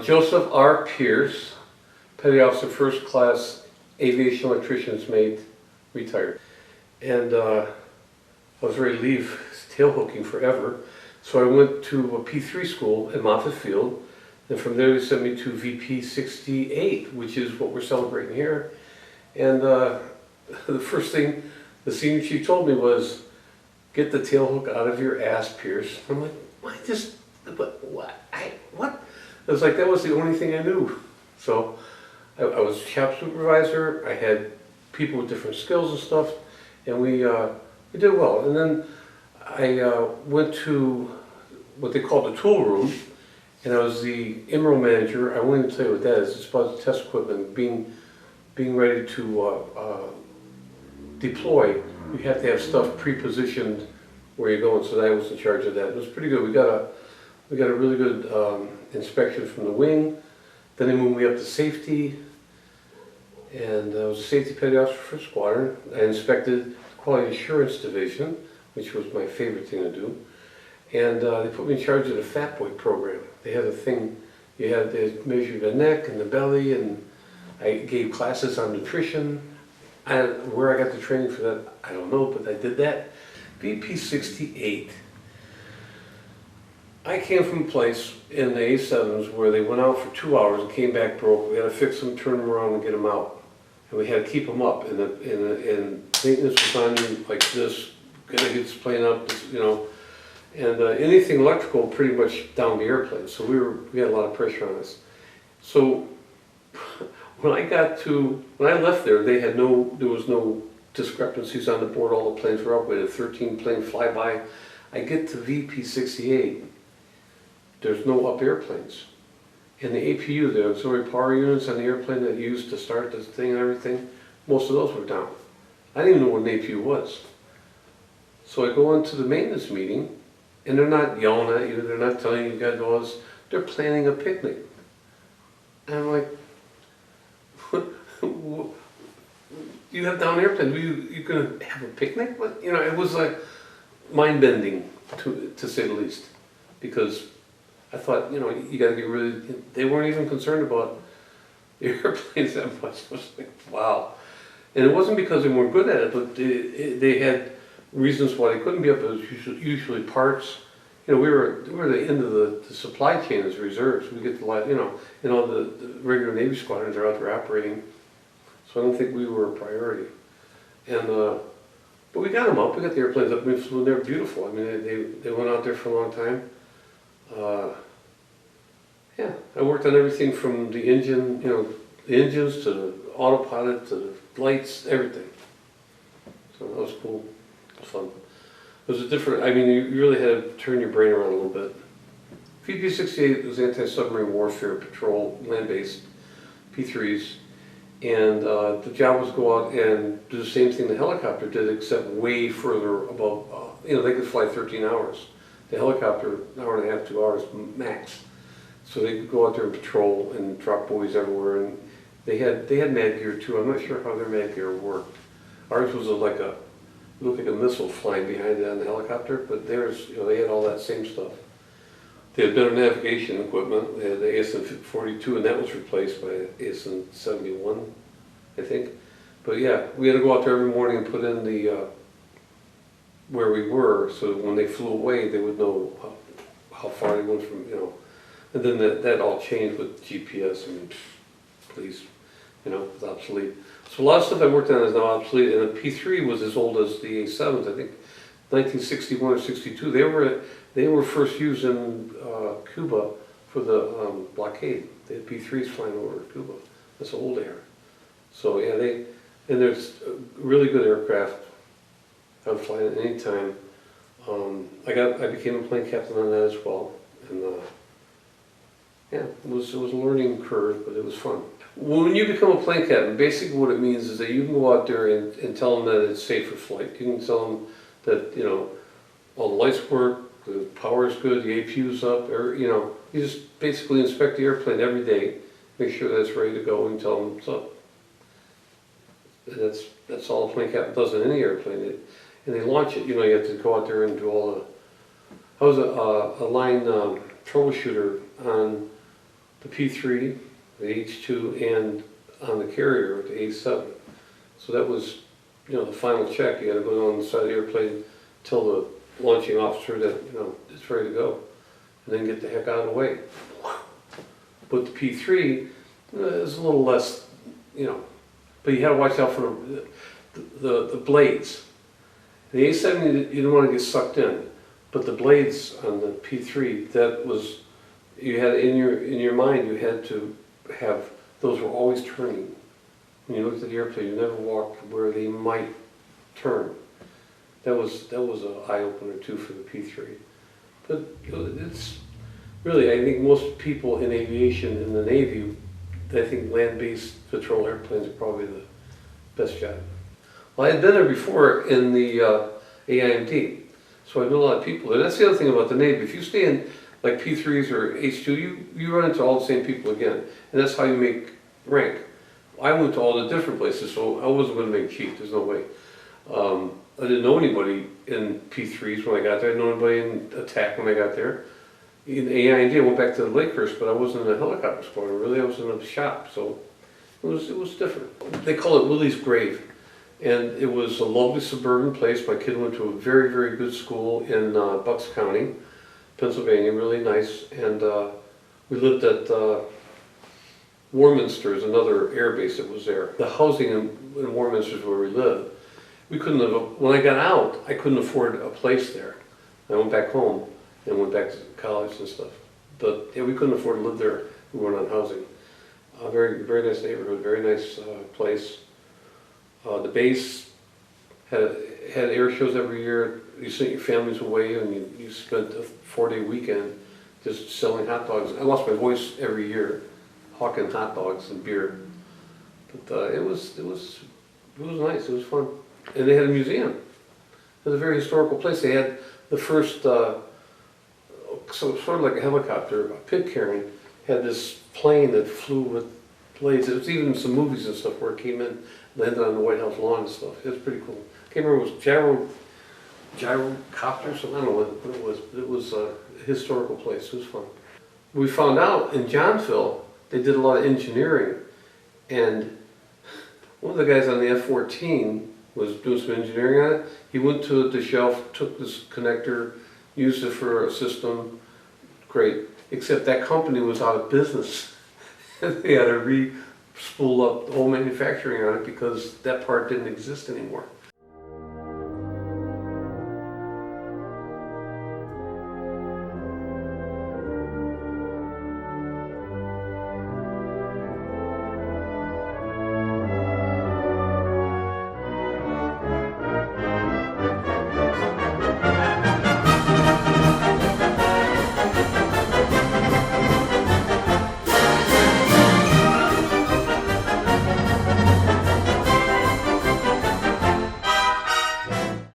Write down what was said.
Joseph R. Pierce, Petty Officer First Class, Aviation Electrician's Mate, retired. And I was ready to leave tail hooking forever. So I went to a P3 school at Moffett Field. And from there they sent me to VP 68, which is what we're celebrating here. And the first thing the senior chief told me was, get the tail hook out of your ass, Pierce. I'm like, why just, what? It was like, that was the only thing I knew. So I was shop supervisor. I had people with different skills and stuff, and we did well. And then I went to what they called the tool room, and I was the IMRO manager. I won't even tell you what that is. It's about the test equipment, being ready to deploy. You have to have stuff pre-positioned where you're going, so I was in charge of that. It was pretty good. We got a really good inspection from the wing. Then they moved me up to safety, and I was a safety petty officer for squadron. I inspected the quality assurance division, which was my favorite thing to do. And they put me in charge of the Fat Boy program. They had a thing, they measured the neck and the belly, and I gave classes on nutrition. Where I got the training for that, I don't know, but I did that. VP 68. I came from a place in the A7s where they went out for 2 hours and came back broke. We had to fix them, turn them around, and get them out. And we had to keep them up. And maintenance was on you like this, gonna get this plane up, you know. And anything electrical pretty much down the airplane. So we had a lot of pressure on us. So when I left there, there was no discrepancies on the board. All the planes were up. We had a 13 plane flyby. I get to VP 68. There's no up airplanes. In the APU, the auxiliary power units on the airplane that you used to start this thing and everything, most of those were down. I didn't even know what an APU was. So I go into the maintenance meeting, and they're not yelling at you, they're not telling you you gotta do all this, they're planning a picnic. And I'm like, you have down airplanes, you gonna have a picnic? But, you know, it was like mind-bending, to say the least, because I thought, you know, you gotta get rid of, they weren't even concerned about the airplanes that much. I was like, wow. And it wasn't because they weren't good at it, but they had reasons why they couldn't be up. It was usually parts. You know, we were the end of the supply chain as reserves. We get the, you know, and all the regular Navy squadrons are out there operating. So I don't think we were a priority. And but we got them up. We got the airplanes up. We flew. They're beautiful. I mean, they went out there for a long time. Yeah, I worked on everything from the engine, you know, the engines to the autopilot to the lights, everything. So that was cool. It was fun. It was a different, I mean, you really had to turn your brain around a little bit. VP 68 was anti-submarine warfare patrol, land-based P3s. And the job was to go out and do the same thing the helicopter did, except way further above, you know, they could fly 13 hours. The helicopter, an hour and a half, 2 hours max. So they could go out there and patrol and drop buoys everywhere. And they had mad gear too. I'm not sure how their mad gear worked. Ours was looked like a missile flying behind it on the helicopter, but theirs, you know, they had all that same stuff. They had better navigation equipment. They had the ASN 42, and that was replaced by ASN 71, I think. But yeah, we had to go out there every morning and put in the where we were, so when they flew away, they would know how far they went from, you know. And then that all changed with GPS. I mean, please, you know, it's obsolete. So a lot of stuff I worked on is now obsolete, and the P3 was as old as the A7s. I think 1961 or 62. They were first used in Cuba for the blockade. They had P3s flying over Cuba. That's old era. So yeah, and there's really good aircraft. I would fly at any time. I became a plane captain on that as well, and yeah, it was a learning curve, but it was fun. When you become a plane captain, basically what it means is that you can go out there and tell them that it's safe for flight. You can tell them that, you know, all the lights work, the power is good, the APU's up, or, you know, you just basically inspect the airplane every day, make sure that it's ready to go, and tell them it's up. And that's all a plane captain does in any airplane. And they launch it. You know, you have to go out there and do all the. I was a line troubleshooter on the P3, the H2, and on the carrier, the A7. So that was, the final check. You had to go down the side of the airplane, tell the launching officer that, it's ready to go, and then get the heck out of the way. But the P3 is a little less, but you had to watch out for the blades. The A7, you don't want to get sucked in, but the blades on the P3, that was, you had in your mind, you had to have, those were always turning. When you looked at the airplane, you never walked where they might turn. That was an eye-opener too for the P3. But it's really, I think most people in aviation, in the Navy, I think land-based patrol airplanes are probably the best job. Well, I had been there before in the AIMD, so I knew a lot of people there. That's the other thing about the Navy. If you stay in like P3s or H2, you run into all the same people again, and that's how you make rank. I went to all the different places, so I wasn't going to make cheap. There's no way. I didn't know anybody in P3s when I got there. I didn't know anybody in attack when I got there. In AIMD, I went back to Lakehurst, but I wasn't in a helicopter squadron. Really, I was in a shop, so it was different. They call it Willie's Grave, and it was a lovely suburban place. My kid went to a very, very good school in Bucks County, Pennsylvania, really nice. And we lived at Warminster, is another air base that was there. The housing in Warminster is where we lived. We couldn't have, when I got out, I couldn't afford a place there. I went back home and went back to college and stuff. But yeah, we couldn't afford to live there. We weren't on housing. Very, very nice neighborhood, very nice place. The base had air shows every year. You sent your families away and you spent a 4-day weekend just selling hot dogs. I lost my voice every year, hawking hot dogs and beer. But it was nice, it was fun. And they had a museum. It was a very historical place. They had the first, so sort of like a helicopter, a pig carrying, had this plane that flew with blades. There was even some movies and stuff where it came in, landed on the White House lawn and stuff. It was pretty cool. I can't remember, it was gyrocopter, so I don't know what it was. But it was a historical place. It was fun. We found out in Johnsville, they did a lot of engineering, and one of the guys on the F-14 was doing some engineering on it. He went to the shelf, took this connector, used it for a system. Great. Except that company was out of business. They had to re-spool up the whole manufacturing on it because that part didn't exist anymore.